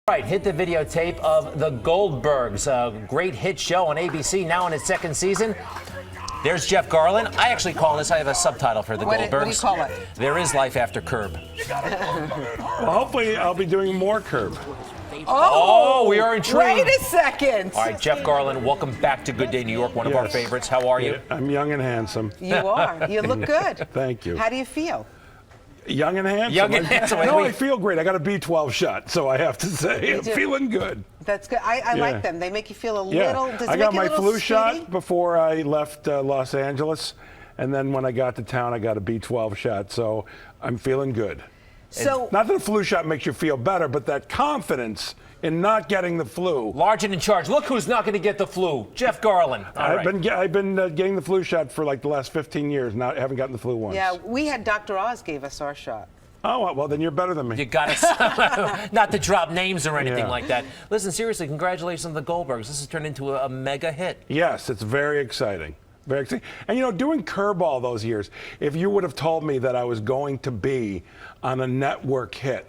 Right, hit the videotape of the Goldbergs, a great hit show on ABC, now in its second season. There's Jeff Garlin. I actually call this, I have a subtitle for the Goldbergs. What do you call it? There is life after Curb. Well, hopefully I'll be doing more Curb. Oh, we are intrigued. Wait a second. All right, Jeff Garlin, welcome back to Good Day New York, one of our favorites. How are you? Yeah, I'm young and handsome. You are. You look good. Thank you. How do you feel? Young and handsome. Young and handsome. No, I feel great. I got a B12 shot, so I have to say I'm feeling good. That's good. I like them. They make you feel a little. Does it I got make you my a little flu speedy? shot before I left Los Angeles, and then when I got to town, I got a B12 shot, so I'm feeling good. So not that a flu shot makes you feel better, but that confidence in not getting the flu. Large and in charge. Look who's not going to get the flu. Jeff Garlin. I've been getting the flu shot for like the last 15 years. Now I haven't gotten the flu once. yeah, we had Dr. Oz gave us our shot. Oh, well, then you're better than me. You got to, not to drop names or anything like that. Listen, seriously, congratulations on the Goldbergs. This has turned into a mega hit. Yes, it's very exciting. Very exciting. And, you know, doing Curb all those years, if you would have told me that I was going to be on a network hit,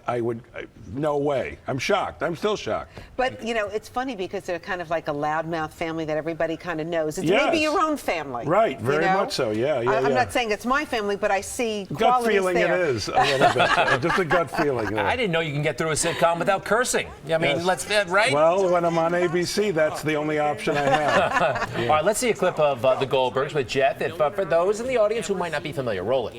no way. I'm shocked. I'm still shocked. But, you know, it's funny because they're kind of like a loudmouth family that everybody kind of knows. It's Yes. maybe your own family. Right, very you know? much so, yeah. I'm not saying it's my family, but I see Gut qualities feeling there. it is, a little bit. Just a gut feeling. I didn't know you can get through a sitcom without cursing. I mean, right? Well, when I'm on ABC, that's the only option I have. All right, let's see a clip of the Goldbergs with Jeff. For those in the audience who might not be familiar, roll it.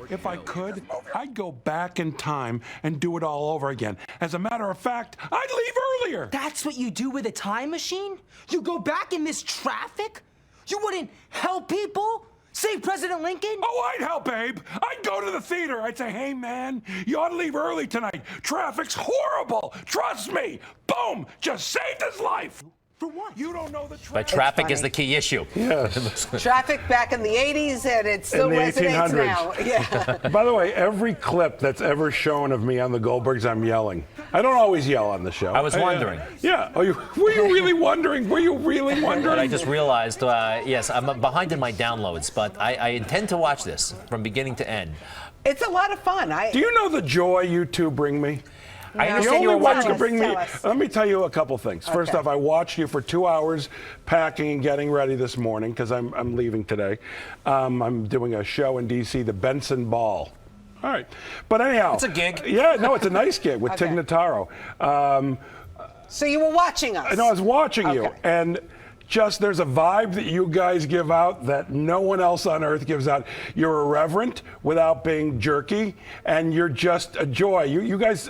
If I could, I'd go back in time and do it all over again. As a matter of fact, I'd leave earlier. That's what you do with a time machine? You go back and miss traffic? You wouldn't help people? Save President Lincoln? Oh, I'd help, Abe. I'd go to the theater. I'd say, hey, man, you ought to leave early tonight. Traffic's horrible. Trust me. Boom. Just saved his life. For what? You don't know the traffic. But traffic is the key issue. Yes. Traffic back in the 80s, and it still In the resonates 1800s. now. Yeah. By the way, every clip that's ever shown of me on the Goldbergs, I'm yelling. I don't always yell on the show. I was wondering. Yeah. Were you really wondering? Were you really wondering? But I just realized, yes, I'm behind in my downloads, but I intend to watch this from beginning to end. It's a lot of fun. Do you know the joy you two bring me? I No. understand The you were only way watching. you bring me. Tell us. Let me tell you a couple things. First Okay. off, I watched you for 2 hours packing and getting ready this morning because I'm leaving today. I'm doing a show in D.C., the Benson Ball. All right, but anyhow, It's a gig. Yeah, no, it's a nice gig with Okay. Tig Notaro. So you were watching us. I was watching you, Okay. and just there's a vibe that you guys give out that no one else on earth gives out. You're irreverent without being jerky, and you're just a joy. You guys,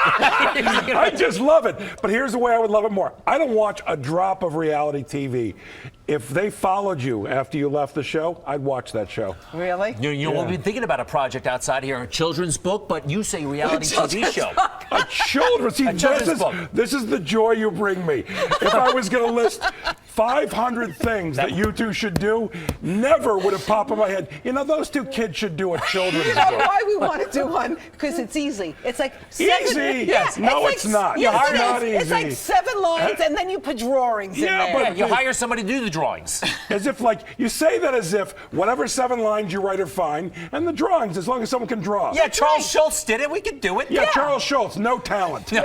I just love it. But here's the way I would love it more. I don't watch a drop of reality TV. If they followed you after you left the show, I'd watch that show. Really? We've been thinking about a project outside here, a children's book, but you say reality TV show. A children's, see, children's book. This is the joy you bring me. If I was going to list 500 things that you two should do, never would have popped in my head. You know, those two kids should do a children's You know book. why we want to do one? Because it's easy. It's like Easy? Yes. No, it's not. Yes, It's not It's like easy. 7 lines, and then you put drawings in Yeah, there. but- You hire somebody to do the drawings. As if, like, you say that as if whatever 7 lines you write are fine, and the drawings, as long as someone can draw. Yeah, Charles Schultz did it. We could do it. Yeah, Charles Schultz, no talent. No,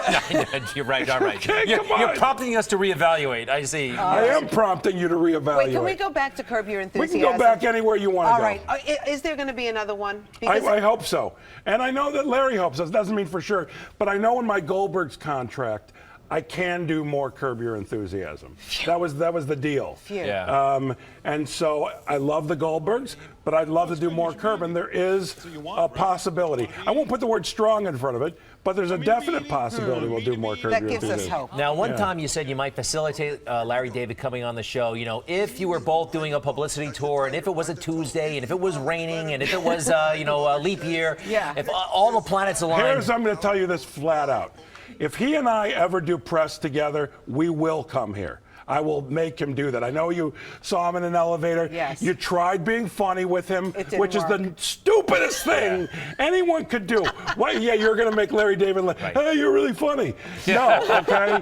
you're right. All right. Okay, you're, come on. you're prompting us to reevaluate. I see. I am prompting you to reevaluate. Wait, can we go back to Curb Your We Enthusiasm? can go back anywhere you want to All go. right. Is there going to be another one? Because I hope so. And I know that Larry hopes so. It doesn't mean for sure. But I know in my Goldbergs contract, I can do more Curb Your Enthusiasm. That was the deal. Phew. Yeah. And so I love the Goldbergs, but I'd love to do more Curb. And there is a possibility. I won't put the word strong in front of it, but there's a definite possibility we'll do more Curb that Your gives us Enthusiasm. hope. Now, one time you said you might facilitate Larry David coming on the show, you know, if you were both doing a publicity tour, and if it was a Tuesday, and if it was raining, and if it was, a leap year, Yeah. if all the planets aligned. I'm going to tell you this flat out. If he and I ever do press together, we will come here. I will make him do that. I know you saw him in an elevator. Yes. You tried being funny with him, It didn't which is the work. stupidest thing anyone could do. Why? Yeah, you're going to make Larry David laugh. Hey, you're really funny. No, okay?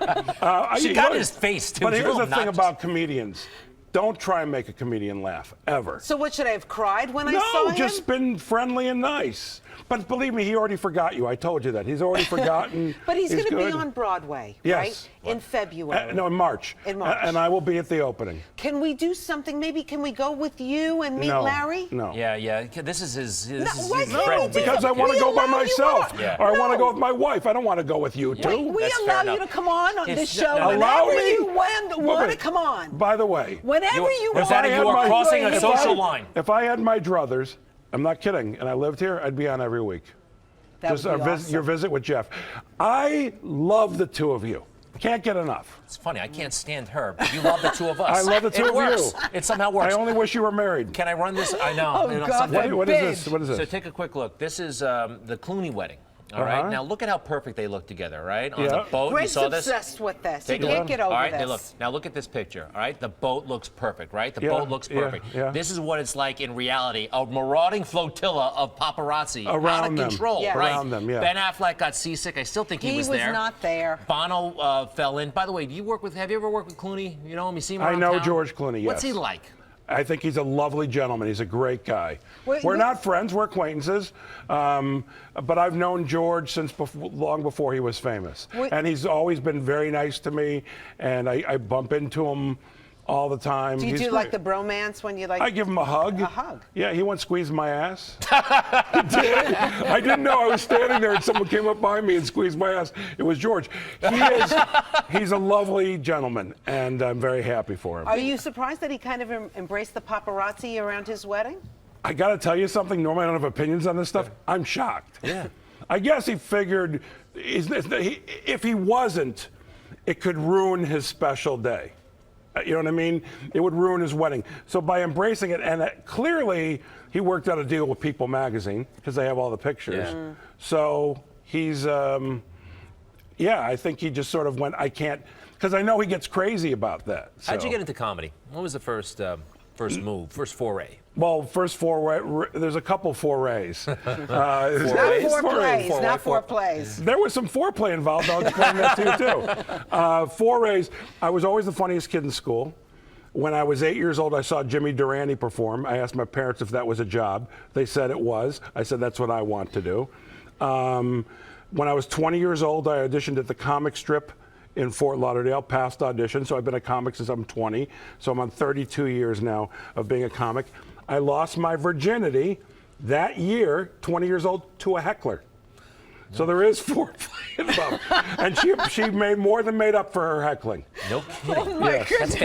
She got his face, too. But She's here's the not thing just- about comedians. Don't try and make a comedian laugh, ever. So what, should I have cried when I saw No, him? just been friendly and nice. But believe me, he already forgot you. I told you that. He's already forgotten. But he's going to be good. on Broadway, Yes. right? In February. No, in March. In March. And I will be at the opening. Can we do something? Maybe can we go with you and meet No. Larry? No. Yeah. This is his. why can't friend. we do Because I that? want to We go by allow you myself. on. Yeah. Or I want to No. go with my wife. I don't want to go with you two. We That's fair allow you enough. to come on It's this show not- Allow whenever me. you want to come on. By the way, Whenever you want. Rosanna, I you had are my- crossing a if social I- line. If I had my druthers, I'm not kidding, and I lived here, I'd be on every week. That Just would be awesome. your visit with Jeff. I love the two of you. Can't get enough. It's funny. I can't stand her, but you love the two of us. I love the two it of works. you. It somehow works. I only wish you were married. Can I run this? I know. Oh, You know, God, sometimes- What is this? What is this? So take a quick look. This is the Clooney wedding. All right. Now look at how perfect they look together. Right on Yeah. the boat. Greg's you saw this. obsessed with this. Take He a can't look. get over All right, this. look. Now look at this picture. All right, the boat looks perfect, right? The Yeah, boat looks yeah, perfect. yeah. This is what it's like in reality: a marauding flotilla of paparazzi out Around of them. control, Yeah. right? Around them, yeah. Ben Affleck got seasick. I still think he was there. not there. Bono fell in. By the way, have you ever worked with Clooney? You know him? You see him I around know town? George Clooney, What's yes. he like? I think he's a lovely gentleman. He's a great guy. Wait, we're wait. not friends. We're acquaintances. But I've known George since long before he was famous. Wait. And he's always been very nice to me. And I bump into him all the time. Do you He's do like the great. bromance when you like? I give him a hug. A hug? Yeah, he once squeezed my ass. He did. I didn't know. I was standing there and someone came up behind me and squeezed my ass. It was George. He's a lovely gentleman, and I'm very happy for him. Are you surprised that he kind of embraced the paparazzi around his wedding? I got to tell you something. Normally, I don't have opinions on this stuff. I'm shocked. Yeah. I guess he figured if he wasn't, it could ruin his special day. You know what I mean? It would ruin his wedding. So by embracing it, and clearly he worked out a deal with People magazine because they have all the pictures. Yeah. Mm. So he's, I think he just sort of went, I can't, because I know he gets crazy about that. How'd you So. get into comedy? What was the first move, first foray? Well, first foray, there's a couple forays. Not Forays? four plays. Foray, Not four four- plays. There was some foreplay involved. I'll explain that to you, too. Forays, I was always the funniest kid in school. When I was 8 years old, I saw Jimmy Durante perform. I asked my parents if that was a job. They said it was. I said, that's what I want to do. When I was 20 years old, I auditioned at the comic strip in Fort Lauderdale, passed audition. So I've been a comic since I'm 20. So I'm on 32 years now of being a comic. I lost my virginity that year, 20 years old, to a heckler. So there is foreplay involved. And she made more than made up for her heckling. No kidding. Oh my Yes. goodness. That's